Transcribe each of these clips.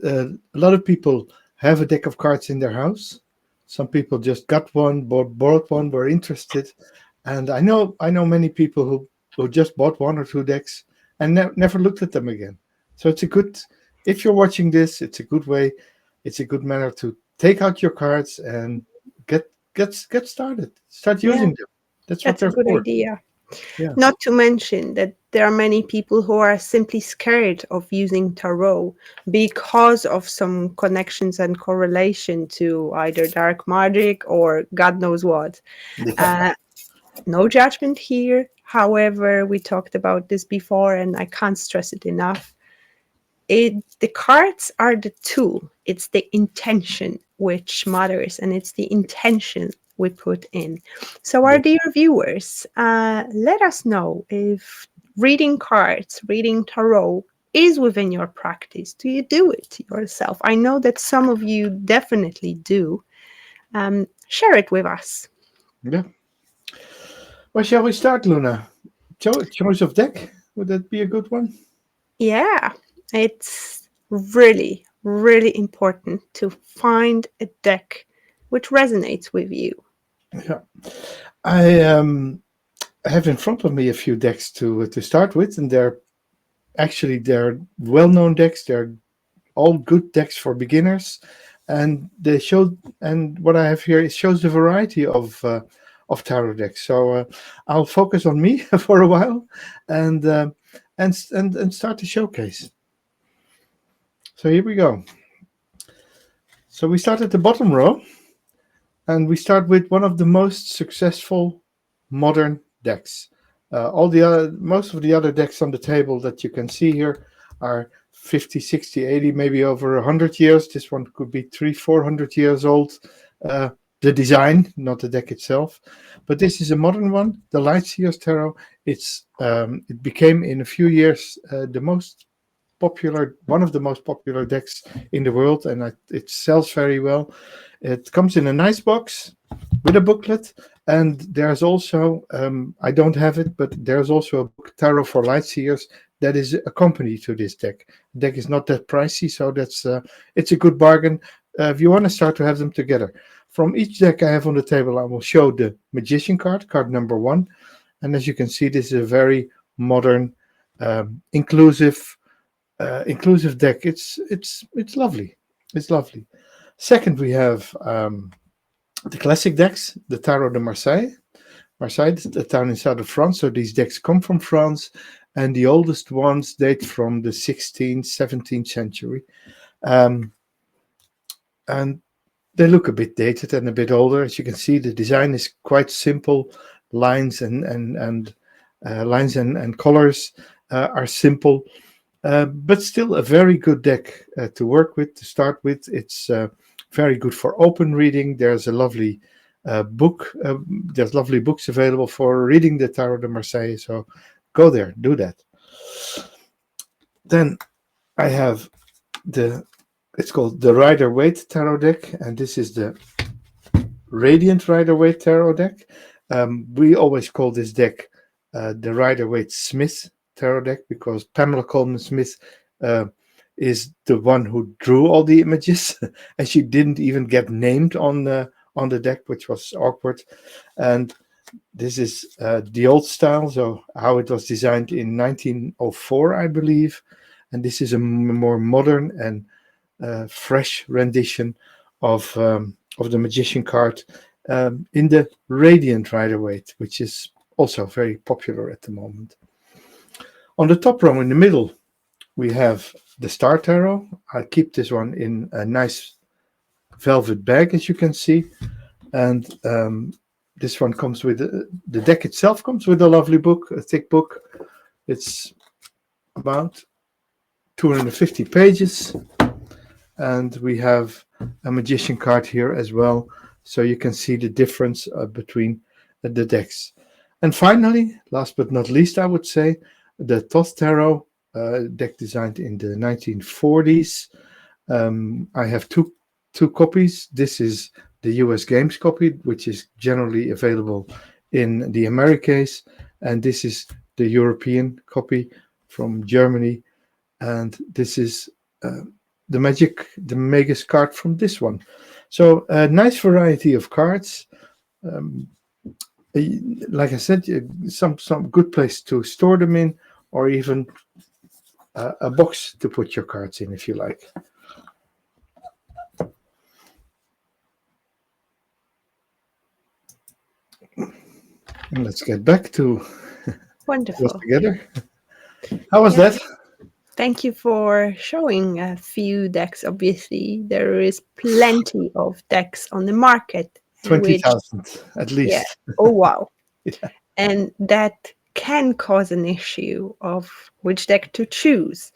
a lot of people have a deck of cards in their house. Some people just got one, bought one, were interested, and I know many people who just bought one or two decks and never looked at them again. So it's a good, if you're watching this, it's a good way, it's a good manner to take out your cards and get started, start Yeah, using them. That's what that's a they're good for. idea. Yeah, Not to mention that there are many people who are simply scared of using tarot because of some connections and correlation to either dark magic or God knows what. yeah, Uh, no judgment here. However, we talked about this before, and I can't stress it enough. The cards are the tool. It's the intention which matters, and it's the intention we put in. So, our yeah. dear viewers, let us know if reading cards, reading tarot is within your practice. Do you do it yourself? I know that some of you definitely do. Share it with us. Yeah. Well, shall we start, Luna? Choice of deck, would that be a good one? Yeah, it's really, really important to find a deck which resonates with you. Yeah. I have in front of me a few decks to start with, and they're well-known decks. They're all good decks for beginners, and they show. And what I have here, it shows the variety of tarot decks. So I'll focus on me for a while, and and start the showcase. So here we go. So we start at the bottom row, and we start with one of the most successful modern decks. Most of the other decks on the table that you can see here are 50, 60, 80, maybe over 100 years. This one could be 400 years old. Uh, the design, not the deck itself, but this is a modern one, the Lightseers Tarot. It became in a few years one of the most popular decks in the world, and it sells very well. It comes in a nice box with a booklet, and there's also I don't have it, but there's also a book, Tarot for Lightseers, that is accompanied to this deck. The deck is not that pricey, so it's a good bargain if you want to start to have them together. From each deck I have on the table, I will show the Magician card number one, and as you can see, this is a very modern, inclusive deck. It's lovely. It's lovely. Second, we have the classic decks, the Tarot de Marseille. Marseille is a town in south of France, so these decks come from France, and the oldest ones date from the 16th, 17th century. Um, and they look a bit dated and a bit older. As you can see, the design is quite simple. Lines and colors are simple, but still a very good deck to work with, to start with. It's very good for open reading. There's a lovely book. There's lovely books available for reading the Tarot de Marseille. So go there, do that. Then I have it's called the Rider Waite Tarot deck, and this is the Radiant Rider Waite Tarot deck. We always call this deck the Rider Waite Smith Tarot deck because Pamela Coleman Smith is the one who drew all the images, and she didn't even get named on the deck, which was awkward. And this is the old style, so how it was designed in 1904, I believe. And this is a more modern and fresh rendition of the Magician card in the Radiant Rider Waite, which is also very popular at the moment. On the top row in the middle, we have the Star Tarot. I keep this one in a nice velvet bag, as you can see. And this one comes with the deck itself comes with a lovely book, a thick book. It's about 250 pages. And we have a Magician card here as well, so you can see the difference between the decks. And finally, last but not least, I would say, the Thoth Tarot deck designed in the 1940s. I have two copies. This is the US Games copy, which is generally available in the Americas, and this is the European copy from Germany. And this is the Magus card from this one. So a nice variety of cards. Um, like I said, some good place to store them in, or even a box to put your cards in if you like. And let's get back to us Wonderful. together. How was Yeah. that? Thank you for showing a few decks. Obviously, there is plenty of decks on the market, and which, 20,000 at yeah, least. oh wow. Yeah. And that can cause an issue of which deck to choose.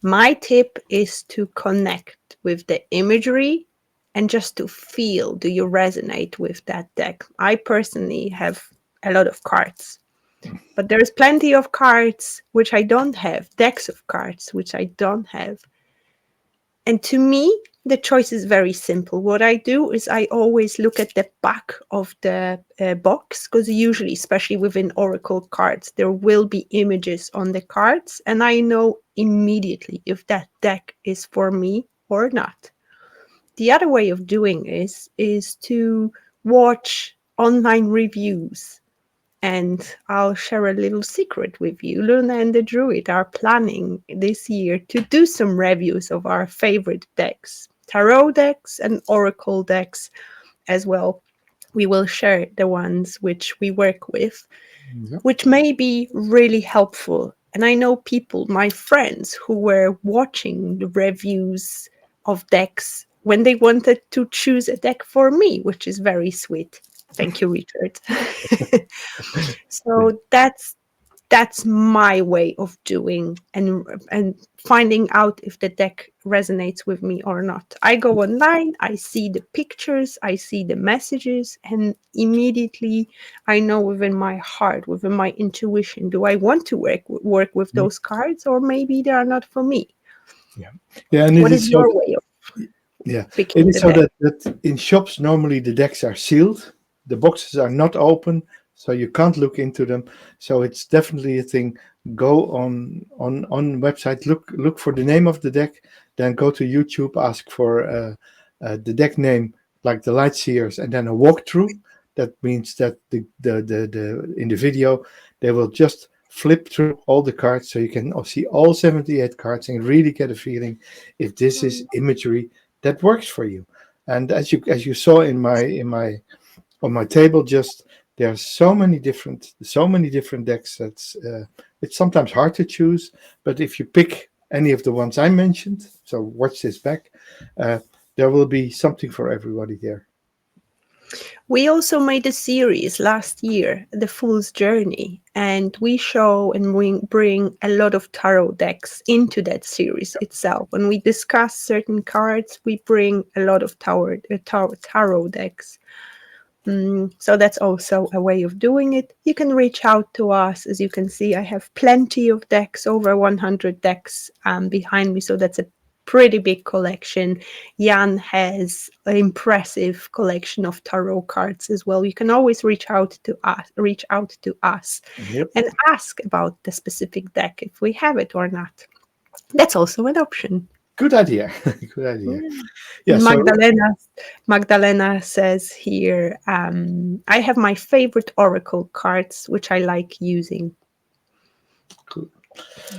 My tip is to connect with the imagery and just to feel, do you resonate with that deck? I personally have a lot of cards, but there's plenty of cards which I don't have, decks of cards which I don't have. And to me, the choice is very simple. What I do is I always look at the back of the box, because usually, especially within Oracle cards, there will be images on the cards, and I know immediately if that deck is for me or not. The other way of doing is to watch online reviews. And I'll share a little secret with you. Luna and the Druid are planning this year to do some reviews of our favorite decks, tarot decks and oracle decks as well. We will share the ones which we work with, Yeah. which may be really helpful. And I know people, my friends, who were watching the reviews of decks when they wanted to choose a deck for me, which is very sweet. Thank you, Richard. So that's my way of doing and finding out if the deck resonates with me or not. I go online, I see the pictures, I see the messages, and immediately I know within my heart, within my intuition, do I want to work with those cards, or maybe they are not for me? Yeah. Yeah. And it What is is so your that, way of yeah, it picking is the so deck? that in shops normally the decks are sealed, the boxes are not open, so you can't look into them. So it's definitely a thing. Go on website, look for the name of the deck, then go to YouTube, ask for the deck name, like the Light Seers, and then a walkthrough. That means that the in the video they will just flip through all the cards, so you can see all 78 cards and really get a feeling if this is imagery that works for you. And as you saw in my on my table, just there are so many different decks that's it's sometimes hard to choose. But if you pick any of the ones I mentioned, so watch this back, uh, there will be something for everybody there. We also made a series last year, The Fool's Journey, and we show and we bring a lot of tarot decks into that series itself. When we discuss certain cards, we bring a lot of tarot decks. So that's also a way of doing it. You can reach out to us. As you can see, I have plenty of decks, over 100 decks behind me. So that's a pretty big collection. Jan has an impressive collection of tarot cards as well. You can always reach out to us Yep. and ask about the specific deck if we have it or not. That's also an option. Good idea. Good idea. Yeah. And So Magdalena says here, I have my favorite oracle cards, which I like using. cool.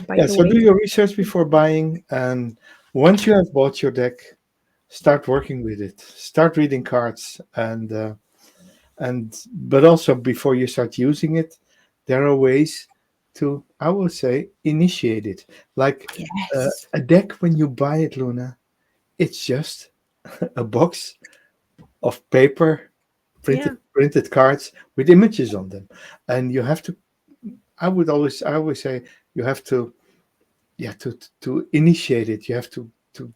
By Yeah. the So way, do your research before buying, and once you have bought your deck, start working with it. Start reading cards, and but also before you start using it, there are ways to, I would say, initiate it. Like yes, a deck, when you buy it, Luna, it's just a box of paper, yeah, printed cards with images on them, and you have to. I always say you have to, yeah, to initiate it. You have to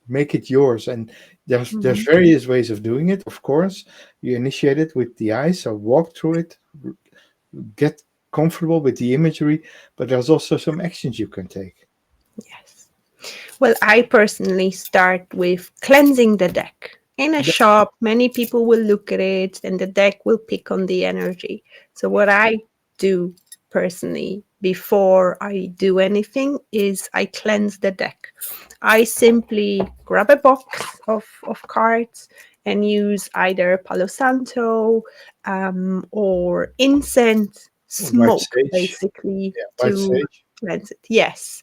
make it yours, and there's mhm. various ways of doing it. Of course, you initiate it with the eyes, so walk through it, get comfortable with the imagery, but there's also some actions you can take. Yes. Well, I personally start with cleansing the deck. In a Yeah. shop, many people will look at it and the deck will pick on the energy. So, what I do personally before I do anything is I cleanse the deck. I simply grab a box of cards and use either Palo Santo or incense, White smoke, sage. basically, Yeah, white to sage. cleanse it. Yes.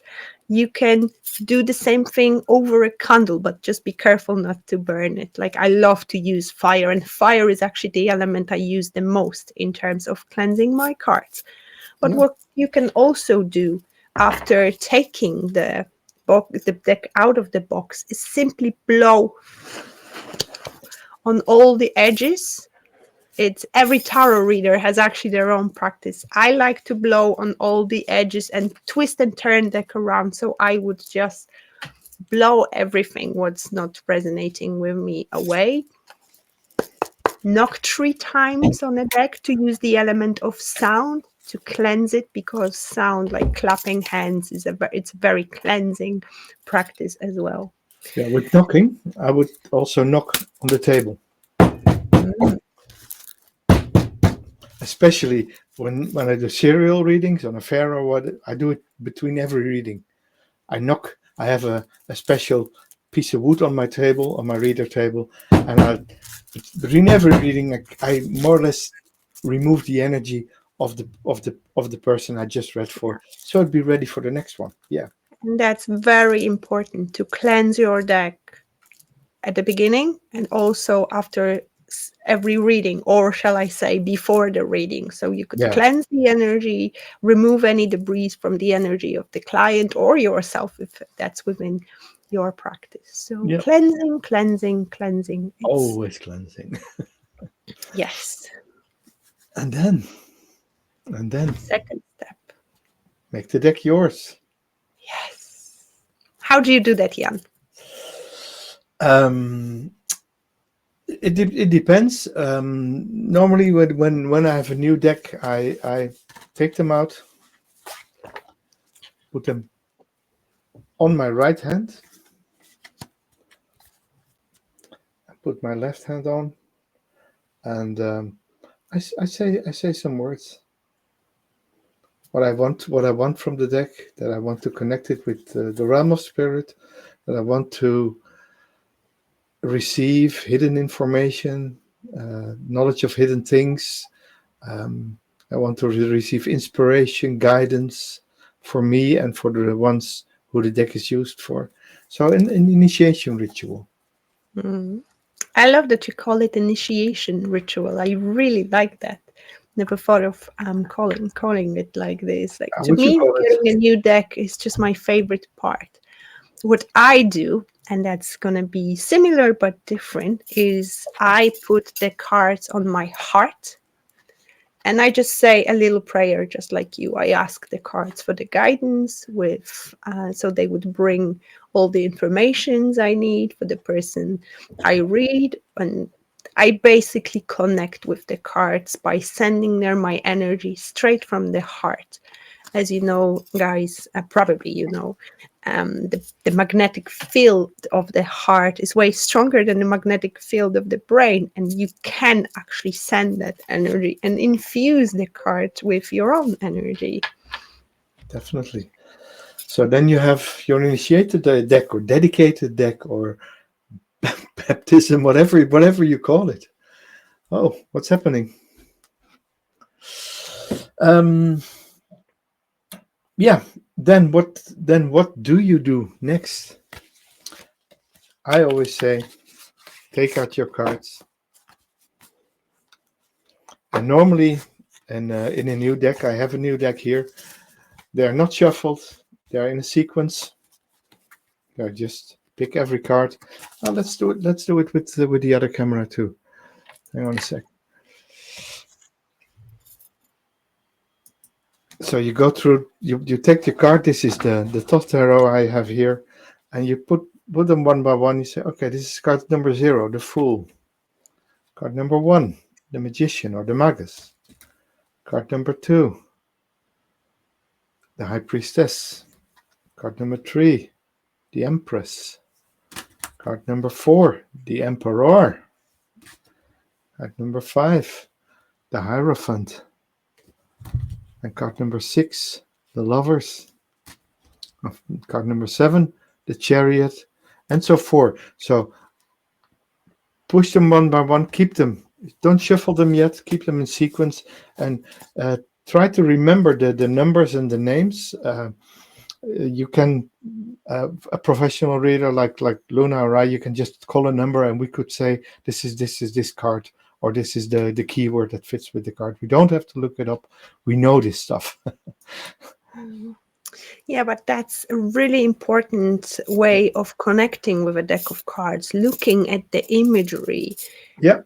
You can do the same thing over a candle, but just be careful not to burn it. Like, I love to use fire, and fire is actually the element I use the most in terms of cleansing my cards. But Yeah. what you can also do after taking the deck out of the box is simply blow on all the edges. It's every tarot reader has actually their own practice. I like to blow on all the edges and twist and turn deck around. So I would just blow everything what's not resonating with me away. Knock 3 times on a deck to use the element of sound to cleanse it, because sound, like clapping hands, is it's a very cleansing practice as well. Yeah, with knocking, I would also knock on the table. Especially when I do serial readings on a fair or what, I do it between every reading. I knock. I have a special piece of wood on my table, on my reader table, and between every reading, I more or less remove the energy of the person I just read for, so I'd be ready for the next one. Yeah, And that's very important, to cleanse your deck at the beginning and also after every reading, or shall I say before the reading. So you could yeah, cleanse the energy, remove any debris from the energy of the client or yourself if that's within your practice. So yeah. cleansing, cleansing, cleansing. Always cleansing. Yes. And then Second step. make the deck yours. Yes. How do you do that, Jan? It depends. Normally, when I have a new deck, I take them out, put them on my right hand, I put my left hand on, and I say some words. What I want from the deck, that I want to connect it with the realm of spirit, that I want to receive hidden information, knowledge of hidden things. I want to receive inspiration, guidance for me and for the ones who the deck is used for. So an initiation ritual. Mm. I love that you call it initiation ritual. I really like that. Never thought of calling it like this. Like, How to would you me, call it? getting a new deck is just my favorite part. What I do, and that's gonna be similar but different, is I put the cards on my heart and I just say a little prayer, just like you. I ask the cards for the guidance, with so they would bring all the informations I need for the person I read, and I basically connect with the cards by sending them my energy straight from the heart. As you know, guys, probably you know, the magnetic field of the heart is way stronger than the magnetic field of the brain, and you can actually send that energy and infuse the card with your own energy. Definitely. So then you have your initiated deck or dedicated deck or baptism, whatever you call it. Oh, what's happening? Yeah. Then what do you do next? I always say, take out your cards. And normally, in a new deck, I have a new deck here. They are not shuffled. They are in a sequence. I just pick every card. Oh, let's do it. Let's do it with the other camera too. Hang on a sec. So you go through. You take the card. This is the Thoth Tarot I have here, and you put them one by one. You say, okay, this is card number 0, the Fool. Card number 1, the Magician or the Magus. Card number 2, the High Priestess. Card number 3, the Empress. Card number 4, the Emperor. Card number 5, the Hierophant. And card number 6, the Lovers, card number 7, the Chariot, and so forth. So push them one by one, keep them. Don't shuffle them yet, keep them in sequence, and try to remember the numbers and the names. You can, a professional reader like Luna or I, you can just call a number and we could say, this is this card, or this is the keyword that fits with the card. We don't have to look it up. We know this stuff. Yeah, but that's a really important way of connecting with a deck of cards, looking at the imagery, Yeah.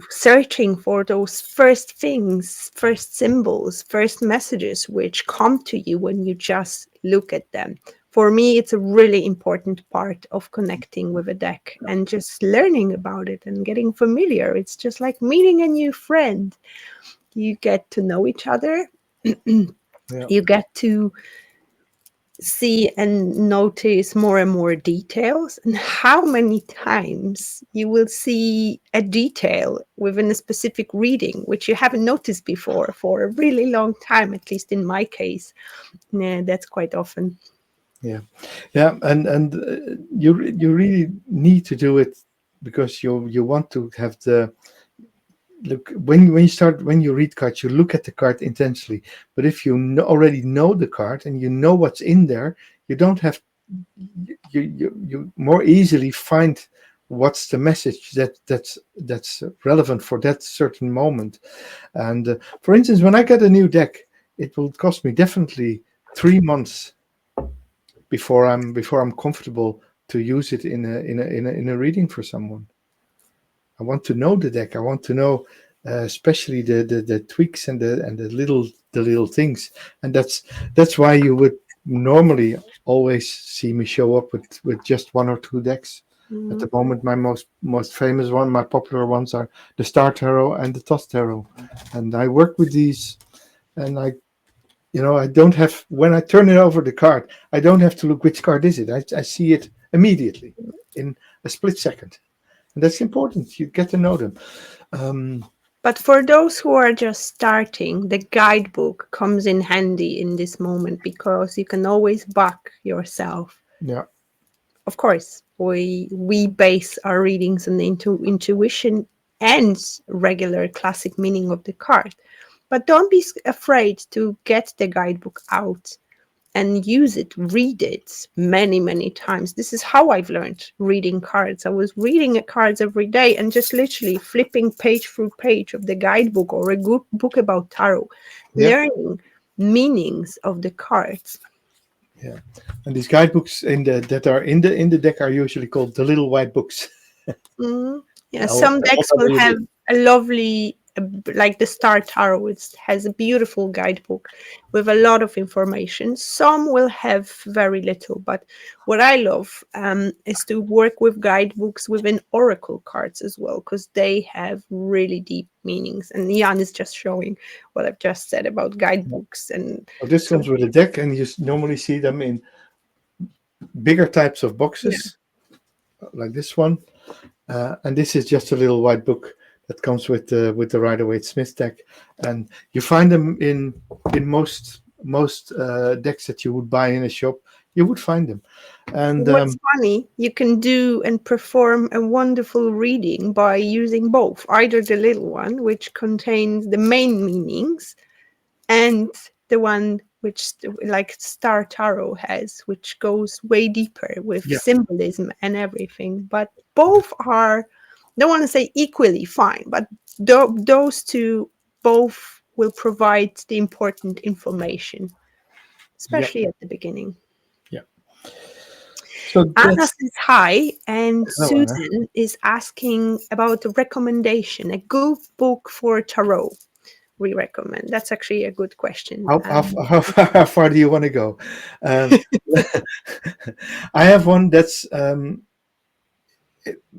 Searching for those first things, first symbols, first messages which come to you when you just look at them. For me, it's a really important part of connecting with a deck and just learning about it and getting familiar. It's just like meeting a new friend. You get to know each other. Yeah. You get to see and notice more and more details, and how many times you will see a detail within a specific reading which you haven't noticed before for a really long time, at least in my case. Yeah, that's quite often. Yeah, and you really need to do it because you want to have the look when you read cards, you look at the card intensely. But if you already know the card and you know what's in there, you don't have you more easily find what's the message that's relevant for that certain moment. And for instance, when I get a new deck, it will cost me definitely 3 months before I'm comfortable to use it in a reading for someone. I want to know the deck. I want to know, especially the tweaks and the little things, and that's why you would normally always see me show up with just 1 or 2 decks. At the moment, my most famous one, my popular ones are the Star Tarot and the Toss Tarot, and I work with these, and I don't have, when I turn it over the card, I don't have to look which card is it. I see it immediately in a split second. And that's important. You get to know them. But for those who are just starting, the guidebook comes in handy in this moment because you can always back yourself. Yeah. Of course, we base our readings on intuition and regular classic meaning of the card. But don't be afraid to get the guidebook out and use it, read it many, many times. This is how I've learned reading cards. I was reading cards every day and just literally flipping page through page of the guidebook or a good book about tarot, learning meanings of the cards. Yeah, and these guidebooks that are in the deck are usually called the little white books. Yeah, some decks will have a lovely, like the Star Tarot, it has a beautiful guidebook with a lot of information. Some will have very little, but what I love is to work with guidebooks within oracle cards as well, because they have really deep meanings. And Jan is just showing what I've just said about guidebooks. And this comes with a deck, and you normally see them in bigger types of boxes, like this one. And this is just a little white book that comes with the Rider-Waite-Smith deck, and you find them in most decks that you would buy in a shop. You would find them. And what's funny, you can do and perform a wonderful reading by using both, either the little one, which contains the main meanings, and the one which, like Star Tarot has, which goes way deeper with symbolism and everything. But both are, don't want to say equally fine, but those two both will provide the important information, especially at the beginning. Yeah. So Anna says hi, and Susan is asking about a recommendation, a good book for tarot. We recommend. That's actually a good question. How far do you want to go? I have one that's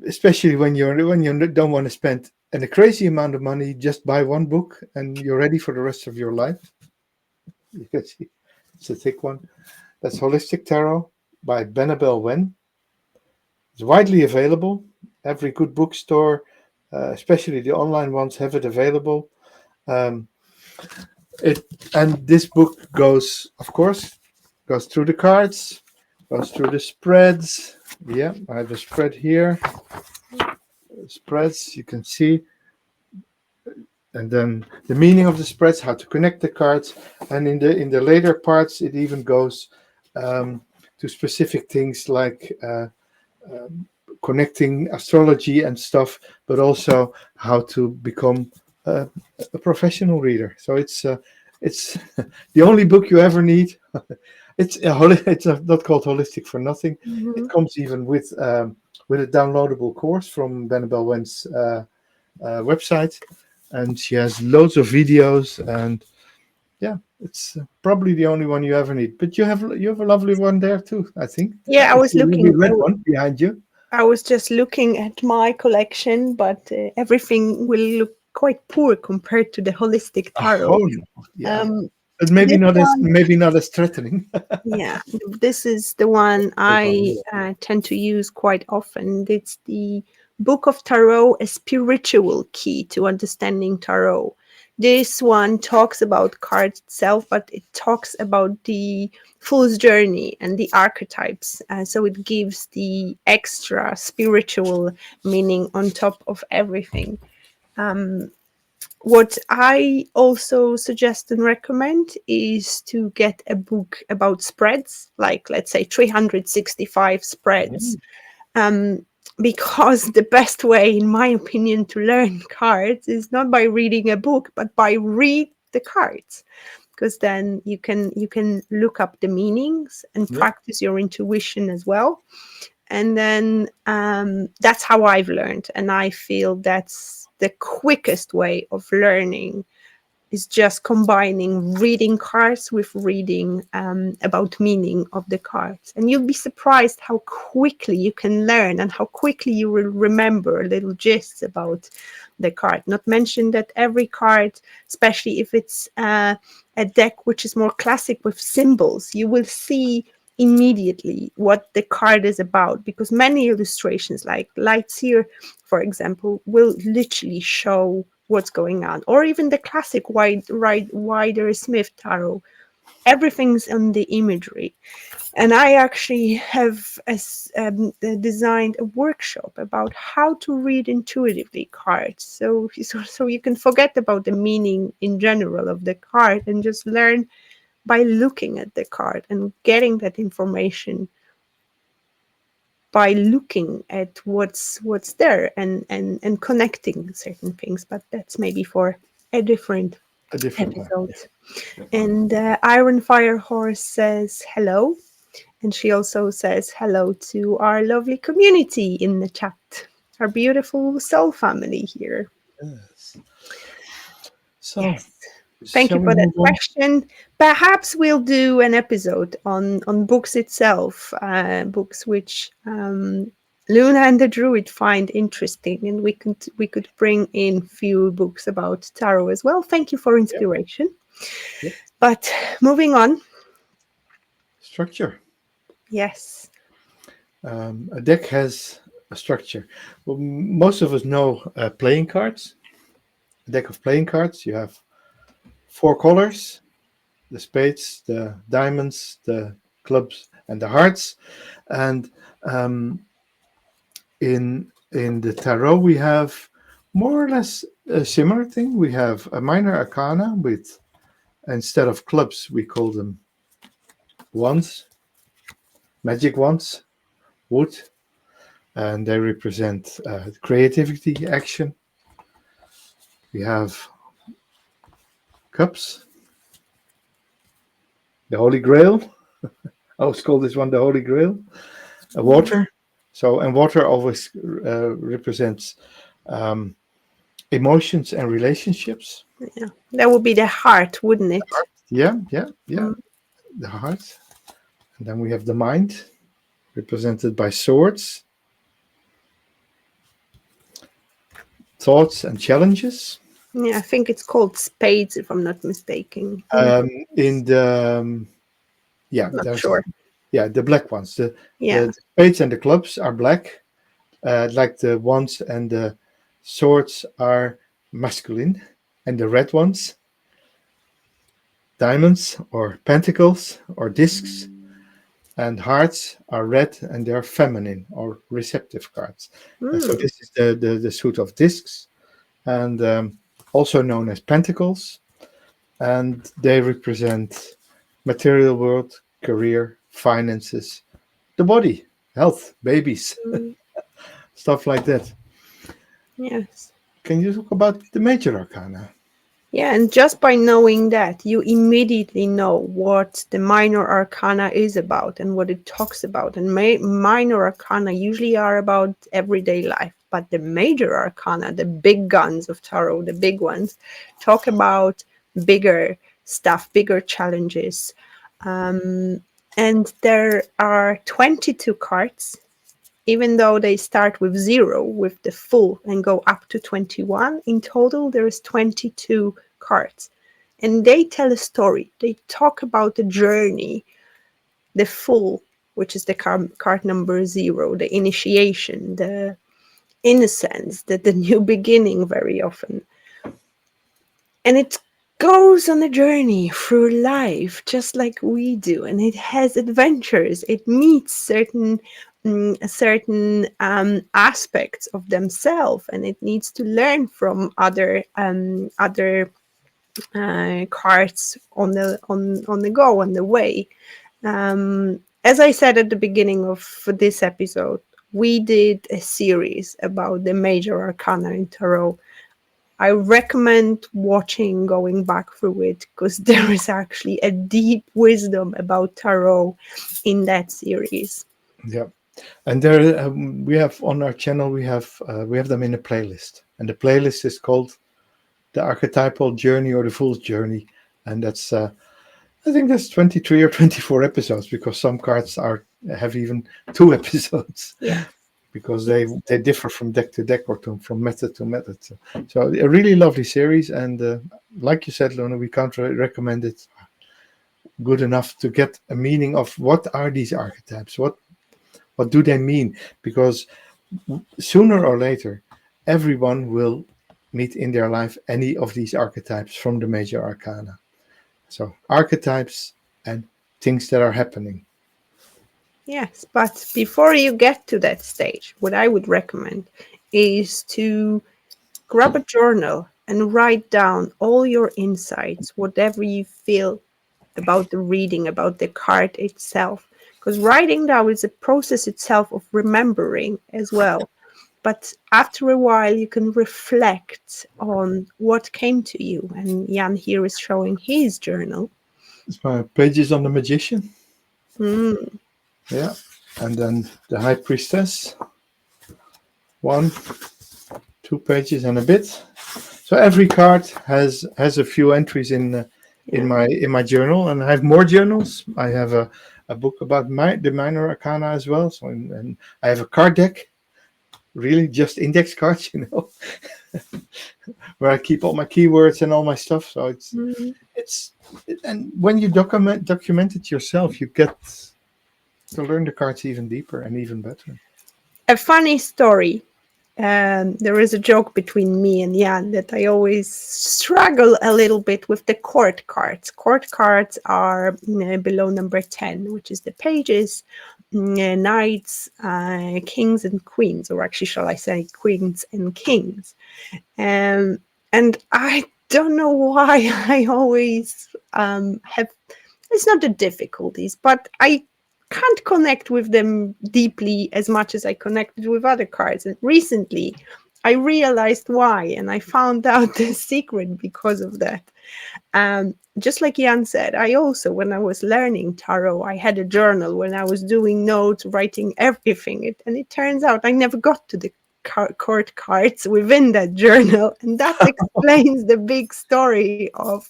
especially when you don't want to spend a crazy amount of money, just buy one book and you're ready for the rest of your life. You can see it's a thick one. That's Holistic Tarot by Benabel Wen. It's widely available. Every good bookstore, especially the online ones, have it available. And this book goes, of course, goes through the cards, goes through the spreads. Yeah, I have a spread here. Spreads, you can see, and then the meaning of the spreads, how to connect the cards, and in the later parts, it even goes to specific things like connecting astrology and stuff, but also how to become a, a professional reader. So it's the only book you ever need. It's not called Holistic for nothing. It Mhm. comes even with a downloadable course from Bennabel Wen's website, and she has loads of videos. And yeah, it's probably the only one you ever need. But you have a lovely one there too, I think. Yeah, I It's was a lovely looking. red one behind you. I was just looking at my collection, but everything will look quite poor compared to the holistic Oh tarot. no, yeah, Um, but this one, maybe not as threatening. yeah, this is the one Big one, I yeah. tend to use quite often. It's the Book of Tarot, a spiritual key to understanding tarot. This one talks about cards itself, but it talks about the fool's journey and the archetypes. So it gives the extra spiritual meaning on top of everything. Um, what I also suggest and recommend is to get a book about spreads, like let's say 365 spreads, um, because the best way, in my opinion, to learn cards is not by reading a book, but by read the cards, because then you can look up the meanings and Yeah, practice your intuition as well. And then that's how I've learned, and I feel that's the quickest way of learning, is just combining reading cards with reading about meaning of the cards, and you'll be surprised how quickly you can learn and how quickly you will remember little gists about the card. Not mention that every card, especially if it's a deck which is more classic with symbols, you will see immediately what the card is about, because many illustrations like lights here, for example, will literally show what's going on, or even the classic Wider Smith tarot. Everything's on the imagery. And I actually have designed a workshop about how to read intuitively cards. So you can forget about the meaning in general of the card and just learn by looking at the card and getting that information by looking at what's there, and connecting certain things. But that's maybe for a different a different one. episode. Yeah. And Iron Fire Horse says hello, and she also says hello to our lovely community in the chat, our beautiful soul family here. Yes. So, Yes. Thank shall you we for that move on? question. Perhaps we'll do an episode on books itself, books which Luna and the Druid find interesting, and we could bring in few books about tarot as well. Thank you for Yeah. inspiration. Yeah. But moving on, Structure. yes, A deck has a structure. Well, most of us know playing cards. A deck of playing cards. You have four colors: the spades, the diamonds, the clubs, and the hearts. And in the tarot, we have more or less a similar thing. We have a minor arcana with, instead of clubs, we call them wands, magic wands, wood, and they represent creativity, action. We have cups, the Holy Grail. I always call this one the Holy Grail. Water. So, and water always represents um, emotions and relationships. yeah, that would be the heart, wouldn't it? Yeah, yeah, yeah. Mm, The heart. And then we have the mind, represented by swords, thoughts, and challenges. yeah, I think it's called spades, if I'm not mistaken. In the yeah, Not there's sure. the black ones. Yeah, The spades and the clubs are black, like the wands and the swords are masculine, and the red ones Diamonds or pentacles or discs, and hearts are red and they are feminine or receptive cards. So Mm. this is the suit of discs, and also known as pentacles, and they represent material world, career, finances, the body, health, babies, Mm. stuff like that. Yes. Can you talk about the major arcana? Yeah, and just by knowing that, you immediately know what the minor arcana is about and what it talks about. And minor arcana usually are about everyday life, but the major arcana, the big guns of tarot, the big ones, talk about bigger stuff, bigger challenges. And there are 22 cards, even though they start with 0 with the full and go up to 21. In total there's 22 cards, and they tell a story. They talk about the journey, the full, which is the card number 0, the initiation, the innocence, the new beginning very often. And it goes on a journey through life just like we do, and it has adventures. It meets certain aspects of themselves, and it needs to learn from other cards on the go, on the way. As I said at the beginning of this episode, we did a series about the major arcana in tarot. I recommend watching, going back through it, because there is actually a deep wisdom about tarot in that series. Yeah, and there we have on our channel we have them in a playlist, and the playlist is called the Archetypal Journey or the Fool's Journey, and that's I think that's 23 or 24 episodes, because some cards have even 2 episodes. Yeah. Because they differ from deck to deck or from method to method. So a really lovely series, and like you said, Luna, we can't recommend it good enough to get a meaning of what are these archetypes, what do they mean, because sooner or later everyone will meet in their life any of these archetypes from the major arcana. So archetypes and things that are happening. Yes, but before you get to that stage, what I would recommend is to grab a journal and write down all your insights, whatever you feel about the reading, about the card itself. Because writing down is a process itself of remembering as well. But after a while, you can reflect on what came to you. And Jan here is showing his journal. It's my pages on the magician. Mm. Yeah. And then the high priestess. 1, 2 pages and a bit. So every card has a few entries in my journal, and I have more journals. I have a book about the minor arcana as well. So and I have a card deck, really just index cards, where I keep all my keywords and all my stuff. So and when you document it yourself, you get to learn the cards even deeper and even better. A funny story. There is a joke between me and Jan that I always struggle a little bit with the court cards. Court cards are below number 10, which is the pages, knights, kings and queens, or actually shall I say queens and kings. And I don't know why I always have, it's not the difficulties, but I can't connect with them deeply as much as I connected with other cards. And recently I realized why, and I found out the secret because of that. Just like Jan said, I also, when I was learning tarot, I had a journal when I was doing notes, writing everything. And it turns out I never got to the court cards within that journal. And that explains the big story of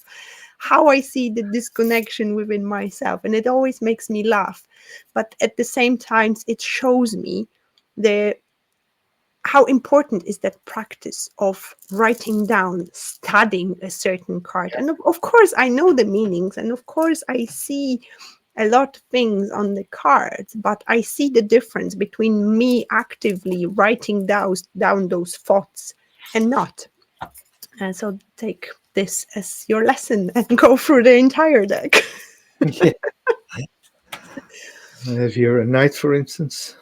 how I see the disconnection within myself. And it always makes me laugh. But at the same time, it shows me how important is that practice of writing down, studying a certain card. And of course, I know the meanings, and of course, I see a lot of things on the cards, but I see the difference between me actively writing down those thoughts and not. And so take this as your lesson and go through the entire deck. Yeah. I have here a knight, for instance,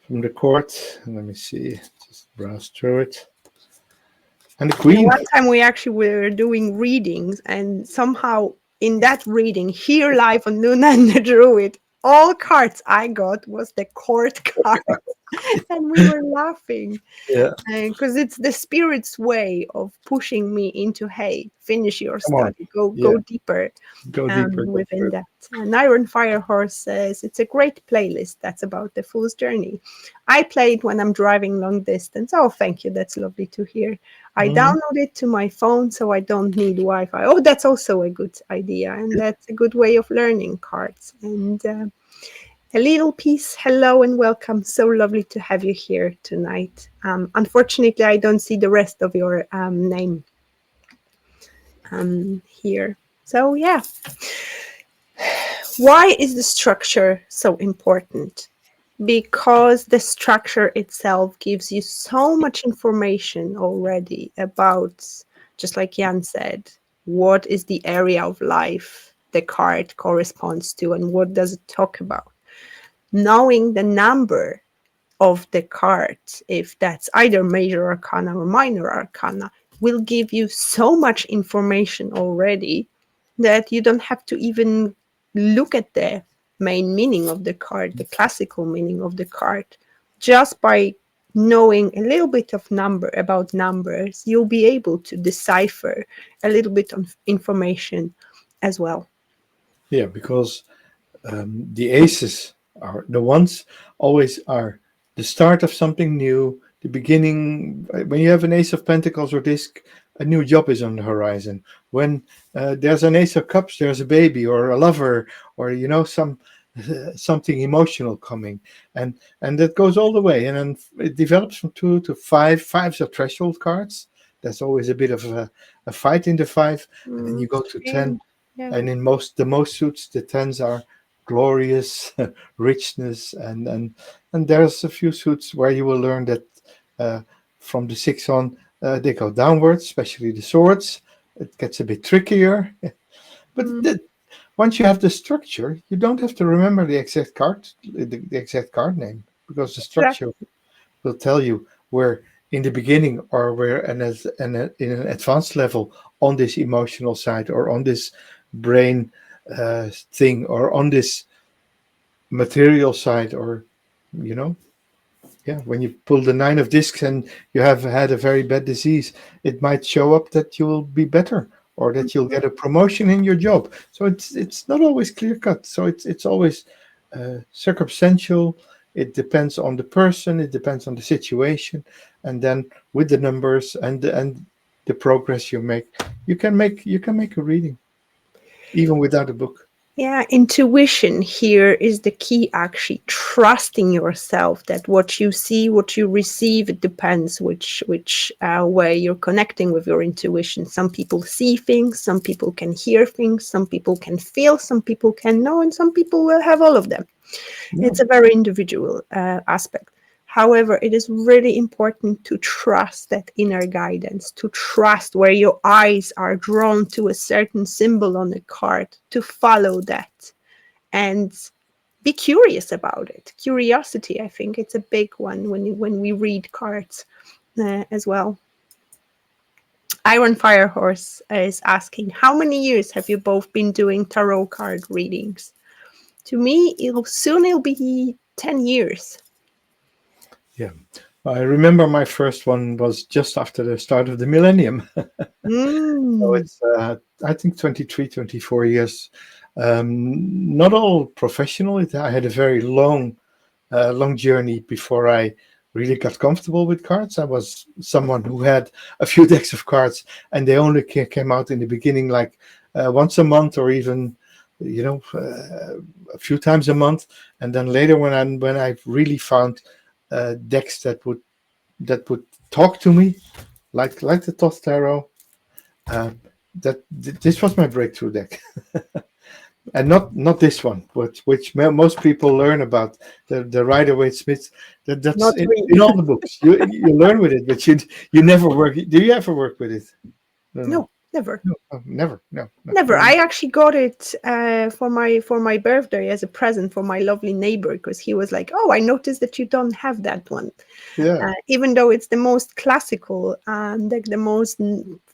from the court. Let me see. Just browse through it. And the queen. One time we actually were doing readings, and somehow in that reading, here live on Luna and the Druid, all cards I got was the court card. And we were laughing. Yeah. Because it's the spirit's way of pushing me into, hey, finish your Come on. study, go Yeah. deeper. Go deeper. Within that. And Iron Firehorse says it's a great playlist that's about the Fool's Journey. I play it when I'm driving long distance. Oh, thank you. That's lovely to hear. I download it to my phone so I don't need Wi-Fi. Oh, that's also a good idea. And that's a good way of learning cards. And a little piece, hello and welcome. So lovely to have you here tonight. Unfortunately, I don't see the rest of your name here. So yeah. Why is the structure so important? Because the structure itself gives you so much information already about, just like Jan said, what is the area of life the card corresponds to and what does it talk about. Knowing the number of the card, if that's either major arcana or minor arcana, will give you so much information already that you don't have to even look at the main meaning of the card, the classical meaning of the card. Just by knowing a little bit of about numbers, you'll be able to decipher a little bit of information as well. Yeah, because the aces are the ones always are the start of something new, the beginning. When you have an ace of pentacles or disc, a new job is on the horizon. When there's an ace of cups, there's a baby or a lover or something emotional coming, and that goes all the way, and then it develops from 2 to 5. 5's are threshold cards. That's always a bit of a fight in the 5, and then you go to 10. Yeah. And in the most suits, the 10s are glorious richness, and there's a few suits where you will learn that from the 6 on they go downwards, especially the swords. It gets a bit trickier, but once you have the structure, you don't have to remember the exact card name, because the structure will tell you where in the beginning or where in an advanced level on this emotional side or on this brain thing or on this material side, or when you pull the 9 of discs and you have had a very bad disease, it might show up that you will be better or that you'll get a promotion in your job. So it's not always clear cut. So it's always circumstantial. It depends on the person. It depends on the situation, and then with the numbers and the progress you make, you can make a reading even without a book. Yeah, intuition here is the key, actually trusting yourself that what you see, what you receive, it depends which way you're connecting with your intuition. Some people see things, some people can hear things, some people can feel, some people can know, and some people will have all of them. Yeah. It's a very individual aspect. However, it is really important to trust that inner guidance, to trust where your eyes are drawn to a certain symbol on the card, to follow that and be curious about it. Curiosity, I think it's a big one when we read cards as well. Iron Firehorse is asking, how many years have you both been doing tarot card readings? To me, it'll be 10 years. Yeah, I remember my first one was just after the start of the millennium. So it's, I think, 23, 24 years. Not all professional. I had a very long journey before I really got comfortable with cards. I was someone who had a few decks of cards, and they only came out in the beginning like once a month or even a few times a month. And then later when I really found decks that would talk to me, like the Thoth Tarot. This was my breakthrough deck, and not this one, which most people learn about, the Rider-Waite-Smith. That's in all the books. You learn with it, but you never work. Do you ever work with it? No, never. No, never. No, Never. I actually got it for my birthday as a present for my lovely neighbor, because he was like, "Oh, I noticed that you don't have that one," Yeah, even though it's the most classical and like the most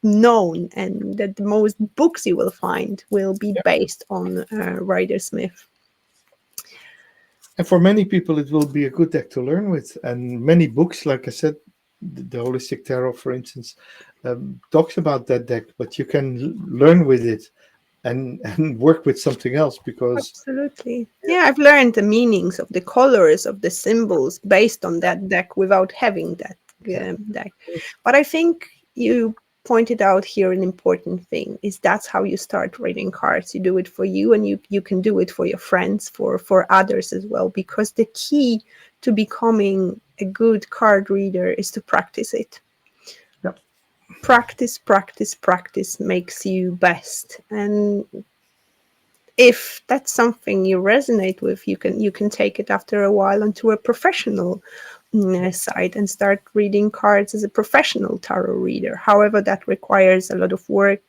known, and that the most books you will find will be yeah. based on Ryder Smith. And for many people, it will be a good deck to learn with. And many books, like I said, the Holistic Tarot, for instance, talks about that deck. But you can learn with it and work with something else because Absolutely. Yeah, I've learned the meanings of the colors of the symbols based on that deck without having that yeah, deck. But I think you pointed out here an important thing is that's how you start reading cards. You do it for you, and you can do it for your friends, for others as well, because the key to becoming a good card reader is to practice it. yeah, Practice, practice, practice makes you best. And if that's something you resonate with, you can take it after a while onto a professional side and start reading cards as a professional tarot reader. However, that requires a lot of work,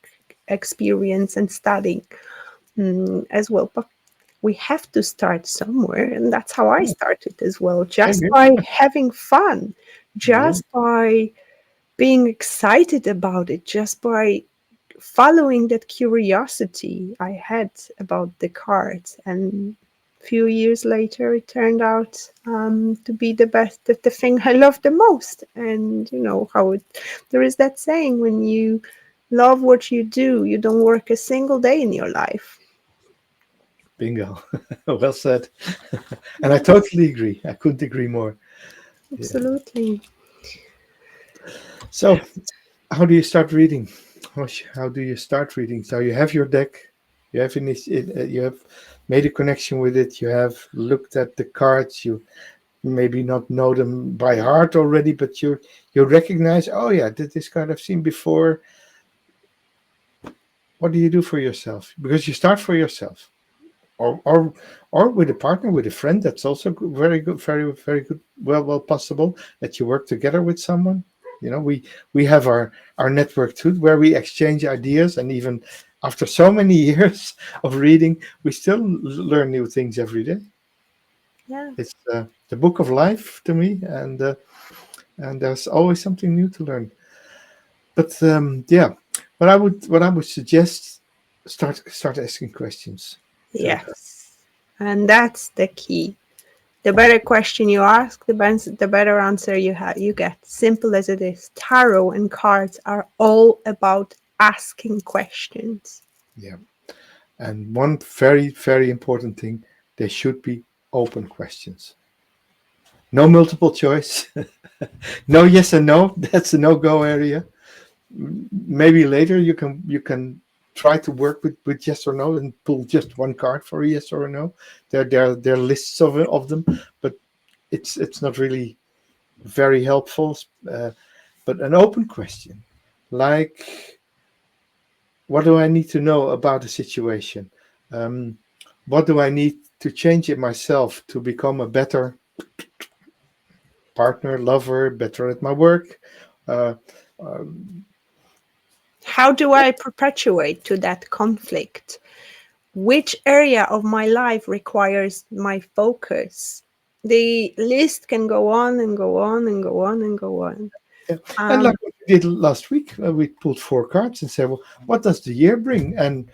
experience, and studying as well. But we have to start somewhere, and that's how I started as well, just yeah, by having fun, yeah. just by being excited about it, just by following that curiosity I had about the cards. And a few years later, it turned out to be the thing I love the most. And you know how there is that saying, when you love what you do, you don't work a single day in your life. Bingo. Well said. And I totally agree. I couldn't agree more. Yeah. Absolutely. So, how do you start reading? How do you start reading? So you have your deck, you have made a connection with it, you have looked at the cards, you maybe not know them by heart already, but you recognize, oh yeah, this card I've seen before. What do you do for yourself? Because you start for yourself, or with a partner, with a friend. That's also very good, very good. Well possible that you work together with someone. You know, we have our network too, where we exchange ideas, and even after so many years of reading, we still learn new things every day. Yeah. It's the book of life to me, and there's always something new to learn. But yeah, what I would suggest, start asking questions. So Yes. And that's the key. The better question you ask, the better answer you get. Simple as it is. Tarot and cards are all about asking questions. yeah. And one very, very important thing, they should be open questions. No multiple choice. No yes and no. That's a no-go area. Maybe later you can try to work with yes or no and pull just one card for a yes or a no. There are lists of them, but it's not really very helpful. Uh, but an open question, like, what do I need to know about the situation? Um, what do I need to change in myself to become a better partner, lover, better at my work? Uh, um, How do I perpetuate to that conflict? Which area of my life requires my focus? The list can go on and go on and go on and go on. yeah. And like Um, what we did last week, we pulled four cards and said, well, what does the year bring? And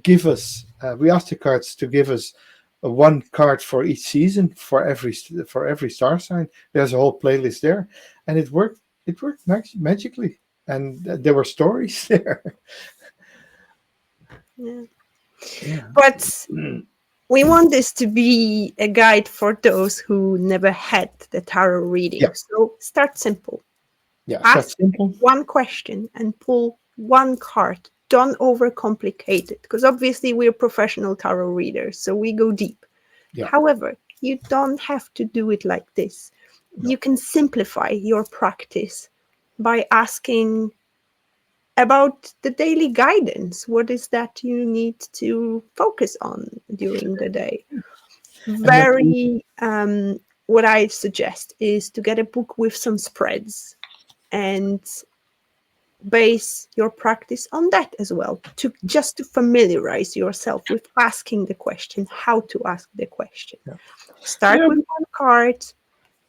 give us, we asked the cards to give us one card for each season for every star sign. There's a whole playlist there, and it worked. It worked magically, and there were stories there. yeah. Yeah. But Mm. we want this to be a guide for those who never had the tarot Yeah. reading. So start simple. Yeah. Start Ask simple. one question and pull one card. Don't overcomplicate it, because obviously we're professional tarot readers, so we go deep. Yeah. However, you don't have to do it like this. No. You can simplify your practice by asking about the daily guidance. What is that you need to focus on during the day? And then pull. Very, what I suggest is to get a book with some spreads and base your practice on that as well, to just to familiarize yourself with asking the question, how to ask the question. Yeah. Start Yeah. with one card,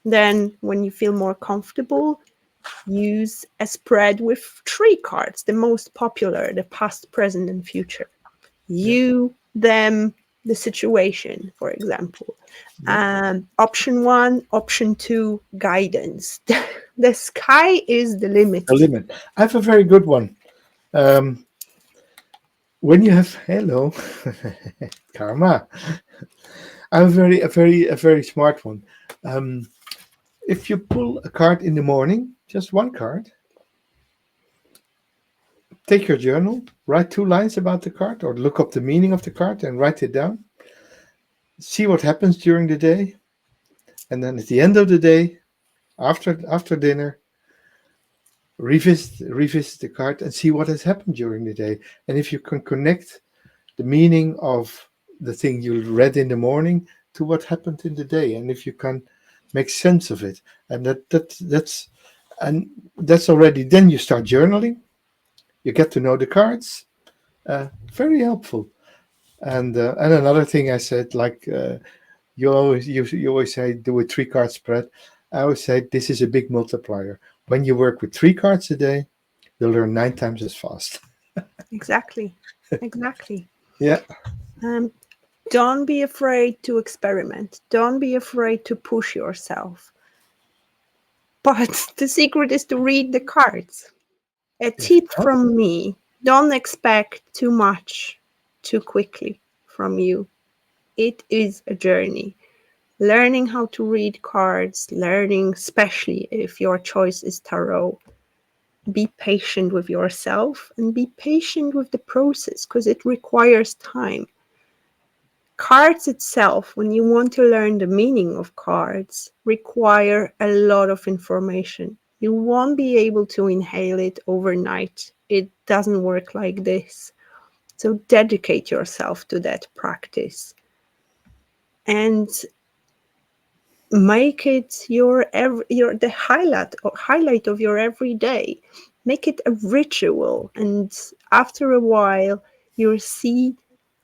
then when you feel more comfortable, use a spread with 3 cards, the most popular, the past, present, and future. You, them, the situation, for example. Option 1, option 2, guidance. The sky is the limit. The limit. I have a very good one. When you have hello, karma. I have a very smart one. If you pull a card in the morning, just one card, take your journal, write 2 lines about the card, or look up the meaning of the card and write it down. See what happens during the day, and then at the end of the day, after dinner, revisit the card and see what has happened during the day. And if you can connect the meaning of the thing you read in the morning to what happened in the day, and if you can make sense of it, and that's already, then you start journaling. You get to know the cards. Very helpful. And another thing I said, like you always say, do a 3 card spread. I always say this is a big multiplier. When you work with 3 cards a day, you'll learn 9 times as fast. Exactly. Yeah. Don't be afraid to experiment. Don't be afraid to push yourself. But the secret is to read the cards. A tip from me, don't expect too much too quickly from you. It is a journey. Learning how to read cards, learning, especially if your choice is tarot, be patient with yourself and be patient with the process because it requires time. Cards itself, when you want to learn the meaning of cards, require a lot of information. You won't be able to inhale it overnight. It doesn't work like this. So dedicate yourself to that practice and make it the highlight of your everyday. Make it a ritual, and after a while, you'll see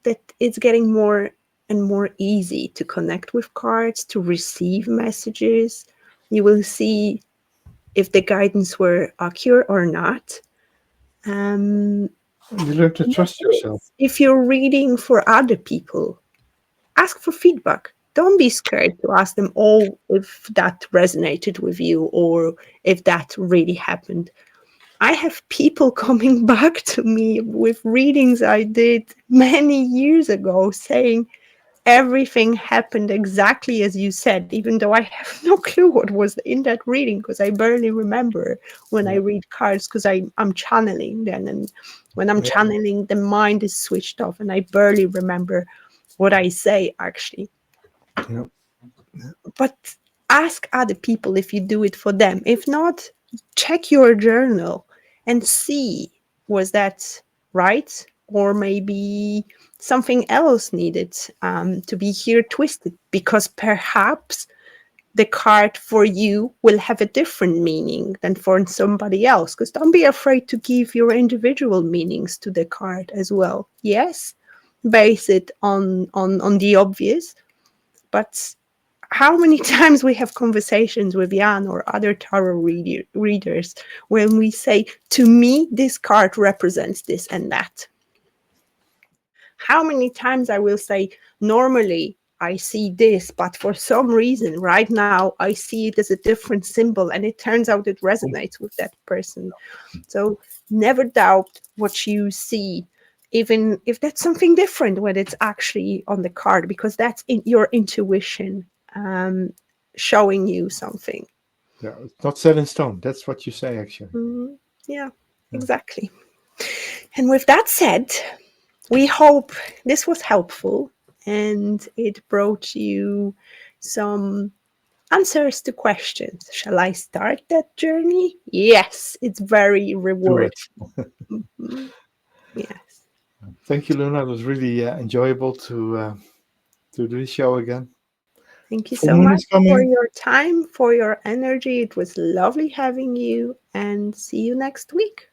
that it's getting more and more easy to connect with cards, to receive messages. You will see if the guidance were accurate or not. You learn to trust yourself. If you're reading for other people, ask for feedback. Don't be scared to ask them, oh, if that resonated with you or if that really happened. I have people coming back to me with readings I did many years ago saying everything happened exactly as you said, even though I have no clue what was in that reading because I barely remember when I read cards because I'm channeling then. And when I'm channeling, the mind is switched off and I barely remember what I say actually. Yeah. But ask other people if you do it for them. If not, check your journal and see, was that right? Or maybe something else needed to be here twisted, because perhaps the card for you will have a different meaning than for somebody else. Because don't be afraid to give your individual meanings to the card as well. Yes, base it on the obvious, but how many times we have conversations with Jan or other tarot readers when we say, to me, this card represents this and that. How many times I will say, normally I see this, but for some reason right now I see it as a different symbol and it turns out it resonates with that person. So never doubt what you see, even if that's something different when it's actually on the card, because that's in your intuition showing you something. Yeah, it's not set in stone. That's what you say, actually. Yeah, exactly. And with that said, we hope this was helpful and it brought you some answers to questions. Shall I start that journey? Yes, it's very rewarding. Yes. Thank you, Luna. It was really enjoyable to do this show again. Thank you Full so moon much is for coming. your time, for your energy. It was lovely having you, and see you next week.